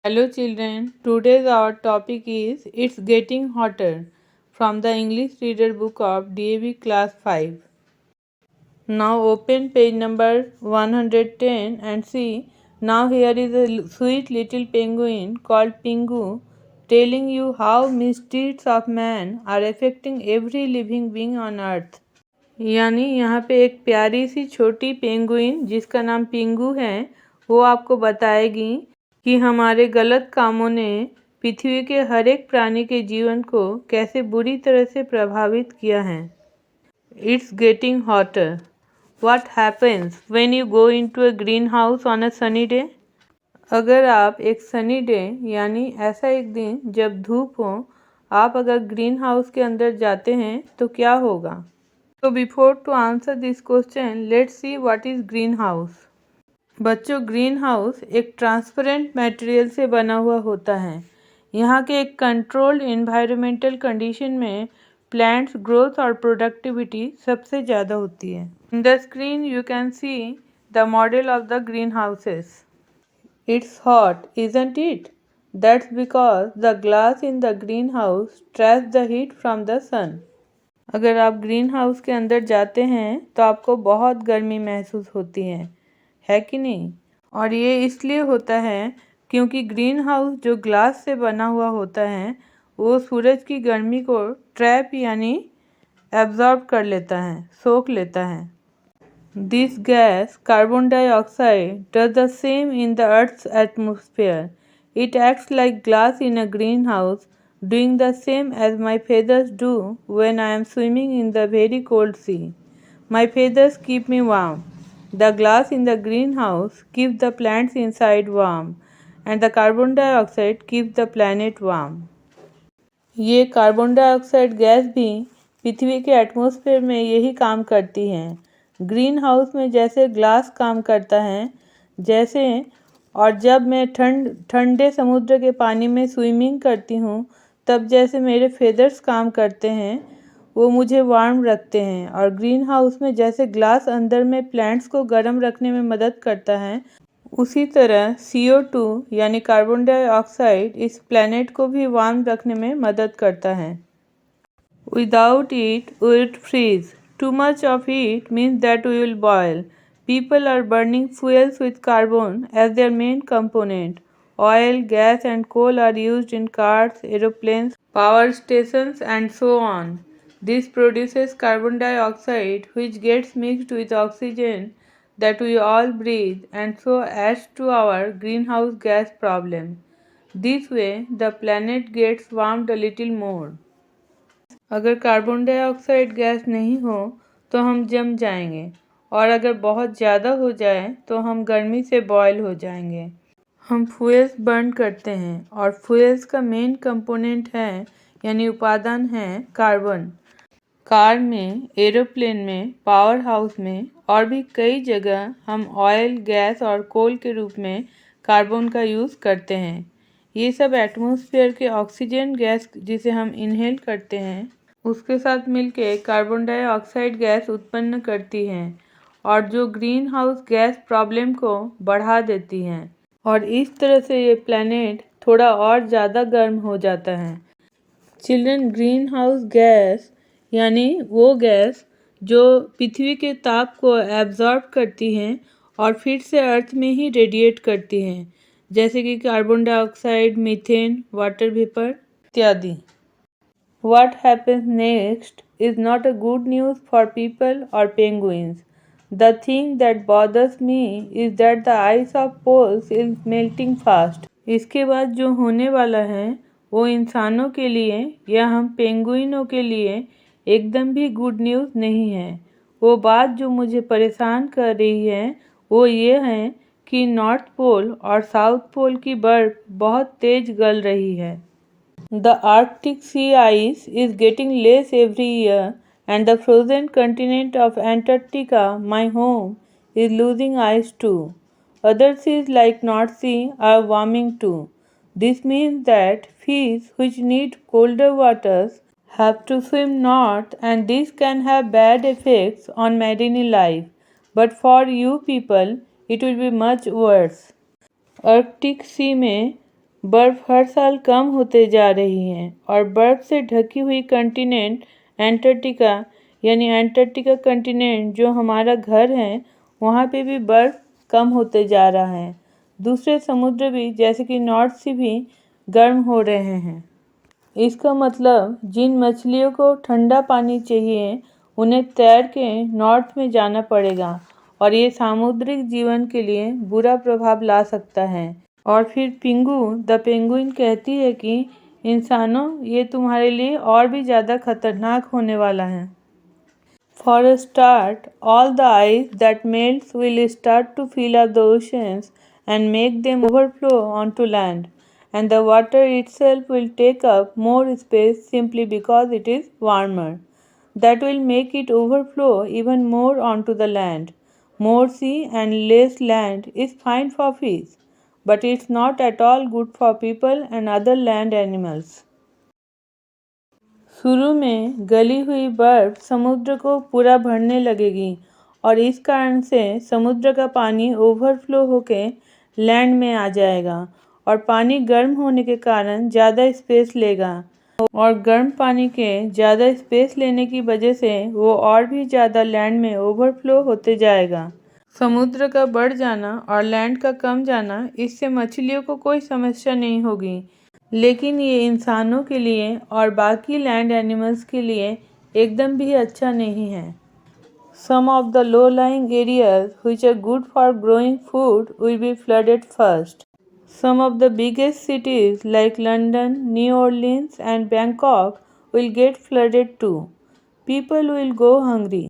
Hello children, today's our topic is It's Getting Hotter from the English Reader Book of DAV Class 5. Now open page number 110 and see, now here is a sweet little penguin called Pingu telling you how misdeeds of man are affecting every living being on earth. यानी यहाँ पे एक प्यारी सी छोटी penguin जिसका नाम पिंगू है वो आपको बताएगी कि हमारे गलत कामों ने पृथ्वी के हर एक प्राणी के जीवन को कैसे बुरी तरह से प्रभावित किया है। It's getting hotter. What happens when you go into a green house on a sunny day. अगर आप एक सनी डे यानी ऐसा एक दिन जब धूप हो, आप अगर ग्रीन हाउस के अंदर जाते हैं तो क्या होगा। तो before to answer this question let's see what is greenhouse. बच्चों, ग्रीन हाउस एक ट्रांसपेरेंट मटेरियल से बना हुआ होता है। यहाँ के एक कंट्रोल्ड एनवायरमेंटल कंडीशन में प्लांट्स ग्रोथ और प्रोडक्टिविटी सबसे ज़्यादा होती है। In the screen you can see the model of the greenhouses. It's hot isn't it? That's because the glass in the greenhouse traps the heat from the सन। अगर आप green house के अंदर जाते हैं तो आपको बहुत गर्मी महसूस होती है कि नहीं। और ये इसलिए होता है क्योंकि ग्रीन हाउस जो ग्लास से बना हुआ होता है वो सूरज की गर्मी को ट्रैप यानी एब्जॉर्ब कर लेता है, सोख लेता है। This gas carbon dioxide does the same in the earth's atmosphere. It acts like glass in a greenhouse, doing the same as my feathers do when I am swimming in the very cold sea. My feathers keep me warm. The glass in the greenhouse keeps the plants inside warm, and the carbon dioxide keeps the planet warm. ये carbon dioxide gas भी पृथ्वी के atmosphere में यही काम करती है। Green house में जैसे ग्लास काम करता है जैसे, और जब मैं ठंडे समुद्र के पानी में स्विमिंग करती हूँ तब जैसे मेरे फेदर्स काम करते हैं, वो मुझे वार्म रखते हैं। और ग्रीन हाउस में जैसे ग्लास अंदर में प्लांट्स को गर्म रखने में मदद करता है, उसी तरह CO2 यानी कार्बन डाइऑक्साइड इस प्लैनेट को भी वार्म रखने में मदद करता है। Without it we will freeze. Too much of it means that we will boil. People are burning fuels with carbon as their main component. Oil, gas and coal are used in cars, aeroplanes, power stations and so on. This produces carbon dioxide which gets mixed with oxygen that we all breathe and so adds to our greenhouse gas problem. This way the planet gets warmed a little more. अगर carbon dioxide gas नहीं हो तो हम जम जाएंगे, और अगर बहुत ज़्यादा हो जाए तो हम गर्मी से बॉयल हो जाएंगे। हम फ्यूल्स बर्न करते हैं और फ्यूल्स का मेन कंपोनेंट है यानी उपादान है कार्बन। कार में, एरोप्लेन में, पावर हाउस में और भी कई जगह हम ऑयल, गैस और कोल के रूप में कार्बन का यूज़ करते हैं। ये सब एटमॉस्फेयर के ऑक्सीजन गैस जिसे हम इनहेल करते हैं उसके साथ मिलके कार्बन डाइऑक्साइड गैस उत्पन्न करती हैं और जो ग्रीन हाउस गैस प्रॉब्लम को बढ़ा देती हैं, और इस तरह से ये प्लैनेट थोड़ा और ज़्यादा गर्म हो जाता है। चिल्ड्रन, ग्रीन हाउस गैस यानी वो गैस जो पृथ्वी के ताप को एब्जॉर्ब करती हैं और फिर से अर्थ में ही रेडिएट करती हैं, जैसे कि carbon dioxide, methane, water vapour इत्यादि। What happens next is not a good news for people or penguins. The thing that bothers me is that the ice of poles is melting fast. इसके बाद जो होने वाला है वो इंसानों के लिए या हम पेंगुइनों के लिए एकदम भी गुड न्यूज़ नहीं है। वो बात जो मुझे परेशान कर रही है वो ये है कि नॉर्थ पोल और साउथ पोल की बर्फ़ बहुत तेज़ गल रही है। The Arctic sea ice is getting less every year, and the frozen continent of Antarctica, my home, is losing ice too. Other seas like North Sea are warming too. This means that fish which need colder waters have to swim north, and this can have bad effects on marine life. But for you people, it will be much worse. Arctic sea में बर्फ हर साल कम होते जा रही है और बर्फ से ढकी हुई कंटिनेंट एंटार्क्टिका यानी एंटार्क्टिका कंटिनेंट जो हमारा घर है वहाँ पे भी बर्फ कम होते जा रहा है। दूसरे समुद्र भी जैसे कि नॉर्थ सी भी गर्म हो रहे हैं। इसका मतलब जिन मछलियों को ठंडा पानी चाहिए उन्हें तैर के नॉर्थ में जाना पड़ेगा और ये सामुद्रिक जीवन के लिए बुरा प्रभाव ला सकता है। और फिर पिंगू द पेंगुइन कहती है कि इंसानों ये तुम्हारे लिए और भी ज़्यादा खतरनाक होने वाला है। For a start, all the ice that melts will start to fill up the oceans and make them overflow onto land, and the water itself will take up more space simply because it is warmer. That will make it overflow even more onto the land. More sea and less land is fine for fish, but it's not at all good for people and other land animals. शुरू में गली हुई बर्फ समुद्र को पूरा भरने लगेगी और इस कारण से समुद्र का पानी ओवरफ्लो होके लैंड में आ जाएगा और पानी गर्म होने के कारण ज़्यादा स्पेस लेगा और गर्म पानी के ज़्यादा स्पेस लेने की वजह से वो और भी ज़्यादा लैंड में ओवरफ्लो होते जाएगा। समुद्र का बढ़ जाना और लैंड का कम जाना इससे मछलियों को कोई समस्या नहीं होगी, लेकिन ये इंसानों के लिए और बाकी लैंड एनिमल्स के लिए एकदम भी अच्छा नहीं है। Some of the low-lying areas which are good for growing food will be flooded first. Some of the biggest cities like London, New Orleans and Bangkok will get flooded too. People will go hungry.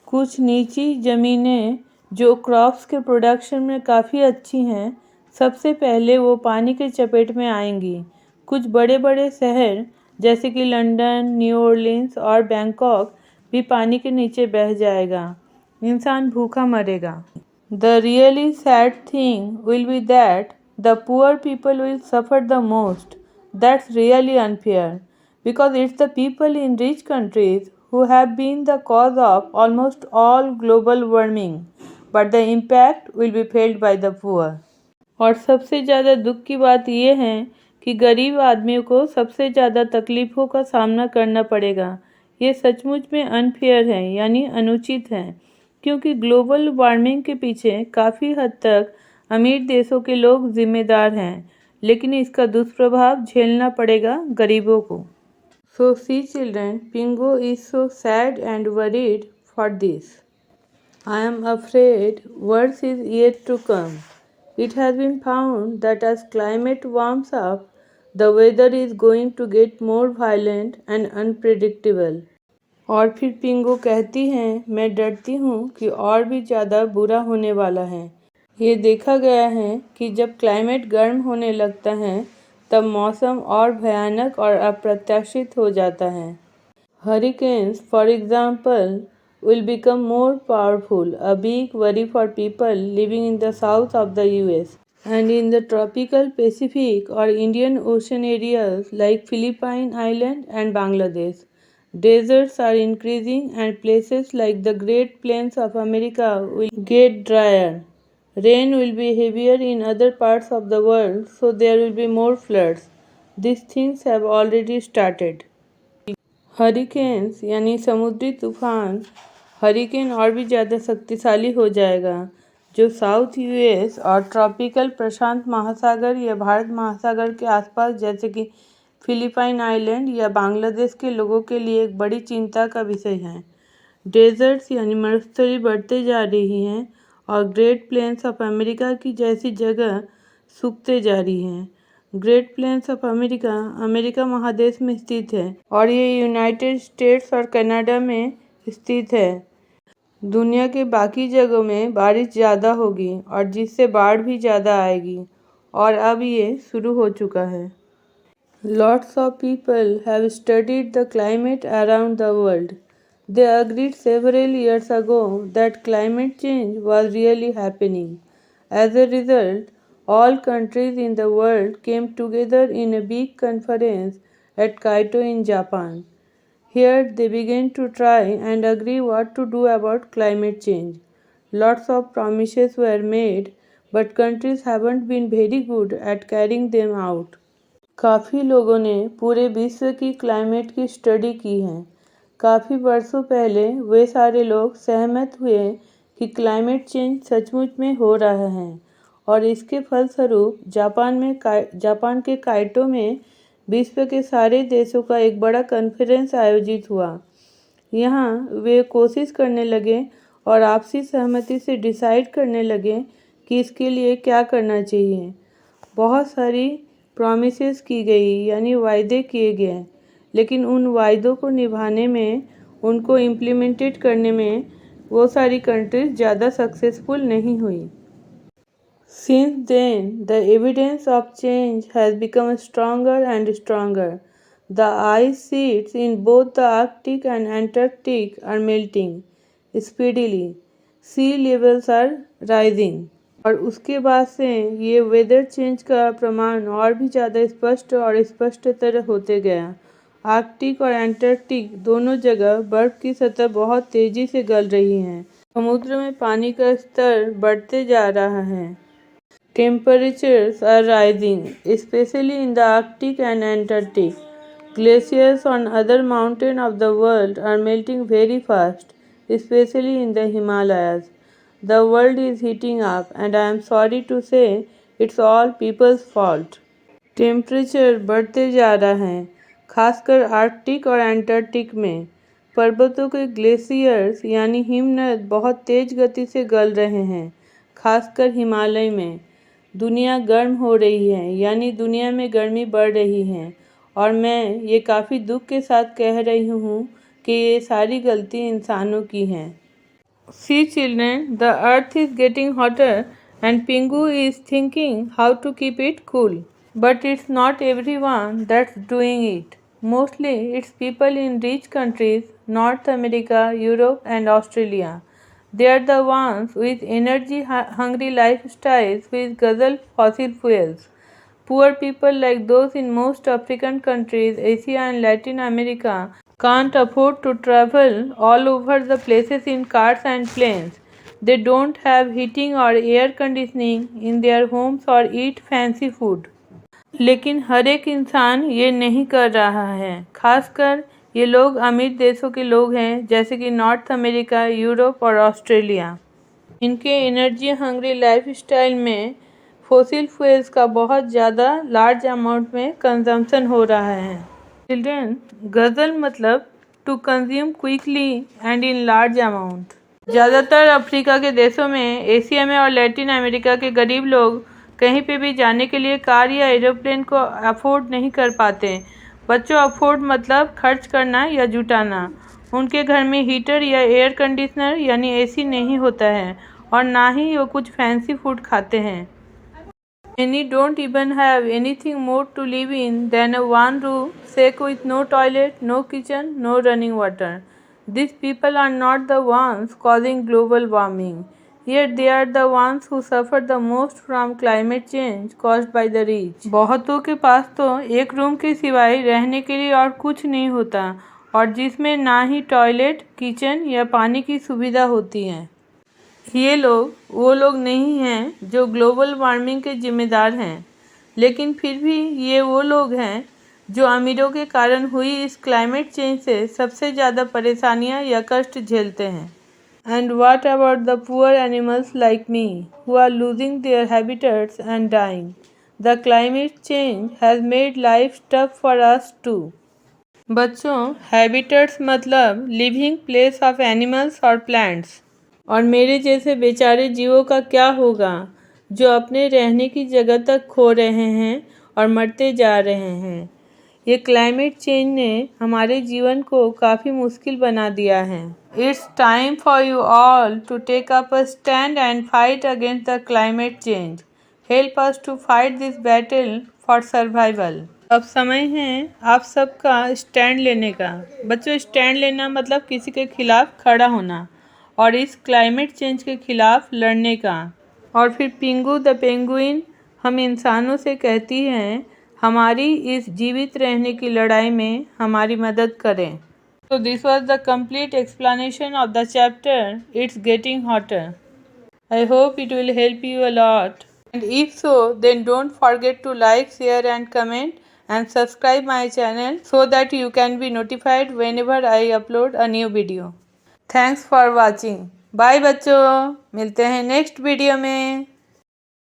कुछ नीची ज़मीनें जो crops के production में काफ़ी अच्छी हैं, सबसे पहले वो पानी के चपेट में आएंगी। कुछ बड़े बड़े शहर जैसे कि लंदन, न्यू ऑरलिन्स और बैंकॉक भी पानी के नीचे बह जाएगा। इंसान भूखा मरेगा। The really sad thing will be that the poor people will suffer the most. That's really unfair because it's the people in rich countries who have been the cause of almost all global warming, but the impact will be felt by the poor. और सबसे ज़्यादा दुख की बात यह है कि गरीब आदमियों को सबसे ज़्यादा तकलीफ़ों का सामना करना पड़ेगा। ये सचमुच में अनफेयर है यानी अनुचित है, क्योंकि ग्लोबल वार्मिंग के पीछे काफ़ी हद तक अमीर देशों के लोग जिम्मेदार हैं, लेकिन इसका दुष्प्रभाव झेलना पड़ेगा गरीबों को। So see children, Pingu is so sad and worried for this. I am afraid worse is yet to come. It has been found that as climate warms up, the weather is going to get more violent and unpredictable. और फिर पिंगू कहती हैं, मैं डरती हूँ कि और भी ज़्यादा बुरा होने वाला है। ये देखा गया है कि जब क्लाइमेट गर्म होने लगता है तब मौसम और भयानक और अप्रत्याशित हो जाता है। Hurricanes for example will become more powerful, a big worry for people living in the south of the US and in the tropical Pacific or Indian Ocean areas like Philippine Island and Bangladesh. Deserts are increasing and places like the Great Plains of America will get drier. Rain will be heavier in other parts of the world, so there will be more floods. These things have already started. Hurricanes यानी समुद्री तूफान hurricane और भी ज़्यादा शक्तिशाली हो जाएगा, जो साउथ यूएस और ट्रॉपिकल प्रशांत महासागर या भारत महासागर के आसपास जैसे कि फिलीपाइन आइलैंड या बांग्लादेश के लोगों के लिए एक बड़ी चिंता का विषय है। डेजर्ट्स यानी मरुस्थली बढ़ते जा रही हैं और ग्रेट प्लेन्स ऑफ अमेरिका की जैसी जगह सूखते जा रही हैं। Great plains of America America महादेश में स्थित है और ये यूनाइटेड स्टेट्स और कनाडा में स्थित है। दुनिया के बाकी जगहों में बारिश ज़्यादा होगी और जिससे बाढ़ भी ज़्यादा आएगी और अब ये शुरू हो चुका है। Lots of people have studied the climate around the world. They agreed several years ago that climate change was really happening. As a result, all countries in the world came together in a big conference at Kyoto in Japan. Here they began to try and agree what to do about climate change. Lots of promises were made, but countries haven't been very good at carrying them out. काफ़ी लोगों ने पूरे विश्व की climate की study की है। काफ़ी वर्षों पहले वे सारे लोग सहमत हुए कि क्लाइमेट चेंज सचमुच में हो रहा है और इसके फलस्वरूप जापान के काइटो में विश्व के सारे देशों का एक बड़ा कॉन्फ्रेंस आयोजित हुआ। यहाँ वे कोशिश करने लगे और आपसी सहमति से डिसाइड करने लगे कि इसके लिए क्या करना चाहिए। बहुत सारी प्रॉमिसेस की गई यानी वायदे किए गए, लेकिन उन वायदों को निभाने में, उनको इम्प्लीमेंटेड करने में वो सारी कंट्रीज ज़्यादा सक्सेसफुल नहीं हुई। Since then, the evidence of change has become stronger and stronger. The ice sheets in both the Arctic and Antarctic are melting speedily. Sea levels are rising. और उसके बाद से ये वेदर चेंज का प्रमाण और भी ज़्यादा स्पष्ट और स्पष्टतर होते गया। आर्कटिक और एंटार्क्टिक दोनों जगह बर्फ़ की सतह बहुत तेज़ी से गल रही है। समुद्र में पानी का स्तर बढ़ते जा रहा है। Temperatures are rising, especially in the Arctic and Antarctic. Glaciers on other mountains of the world are melting very fast, especially in the Himalayas. The world is heating up, and I am sorry to say it's all people's fault. Temperature बढ़ते जा रहा है, खासकर Arctic और Antarctic में। पर्वतों के glaciers यानी हिमनद बहुत तेज़ गति से गल रहे हैं, खासकर हिमालय में। दुनिया गर्म हो रही है यानी दुनिया में गर्मी बढ़ रही है और मैं ये काफ़ी दुख के साथ कह रही हूँ कि ये सारी गलती इंसानों की है। See children, the earth is getting hotter and Pingu is thinking how to keep it cool. But it's not everyone that's doing it. Mostly it's people in rich countries, North America, Europe and Australia. They are the ones with energy-hungry lifestyles which guzzle fossil fuels. Poor people like those in most African countries, Asia and Latin America can't afford to travel all over the places in cars and planes. They don't have heating or air conditioning in their homes or eat fancy food. लेकिन हर एक इंसान ये नहीं कर रहा है। खासकर ये लोग अमीर देशों के लोग हैं, जैसे कि नॉर्थ अमेरिका, यूरोप और ऑस्ट्रेलिया। इनके एनर्जी हंग्री लाइफस्टाइल में फॉसिल फ्यूल्स का बहुत ज़्यादा लार्ज अमाउंट में कंजम्पशन हो रहा है। चिल्ड्रन, गज़ल मतलब to consume quickly and in large amount. ज़्यादातर अफ्रीका के देशों में, एशिया में और लैटिन अमेरिका के गरीब लोग कहीं पे भी जाने के लिए कार या एरोप्लेन को अफोर्ड नहीं कर पाते। बच्चों, अफोर्ड मतलब खर्च करना या जुटाना। उनके घर में हीटर या एयर कंडीशनर यानी एसी नहीं होता है और ना ही वो कुछ फैंसी फूड खाते हैं। Many don't even have anything more to live in than a one room shack with no toilet, no kitchen, no running water. These people are not the ones causing global warming. Yet they are the ones who suffer the most from climate change caused by the rich. बहुतों के पास तो एक room के सिवाय रहने के लिए और कुछ नहीं होता और जिसमें ना ही टॉयलेट, किचन या पानी की सुविधा होती है। ये लोग वो लोग नहीं हैं जो ग्लोबल वार्मिंग के जिम्मेदार हैं, लेकिन फिर भी ये वो लोग हैं जो अमीरों के कारण हुई इस क्लाइमेट चेंज से सबसे ज़्यादा परेशानियां या कष्ट झेलते हैं। And what about the poor animals like me who are losing their habitats and dying? The climate change has made life tough for us too. बच्चों, हैबिटेट्स मतलब लिविंग प्लेस ऑफ एनिमल्स और प्लांट्स। और मेरे जैसे बेचारे जीवों का क्या होगा जो अपने रहने की जगह तक खो रहे हैं और मरते जा रहे हैं। ये क्लाइमेट चेंज ने हमारे जीवन को काफ़ी मुश्किल बना दिया है। It's time for you all to take up a stand and fight against the climate change. Help us to fight this battle for survival. अब समय है आप सबका स्टैंड लेने का। बच्चों, स्टैंड लेना मतलब किसी के खिलाफ खड़ा होना और इस क्लाइमेट चेंज के खिलाफ लड़ने का। और फिर पिंगू द पेंगुइन हम इंसानों से कहती हैं हमारी इस जीवित रहने की लड़ाई में हमारी मदद करें। So this was the complete explanation of the chapter It's Getting Hotter. I hope it will help you a lot. And if so, then don't forget to like, share and comment and subscribe my channel so that you can be notified whenever I upload a new video. Thanks for watching. Bye बच्चों, मिलते हैं next video में।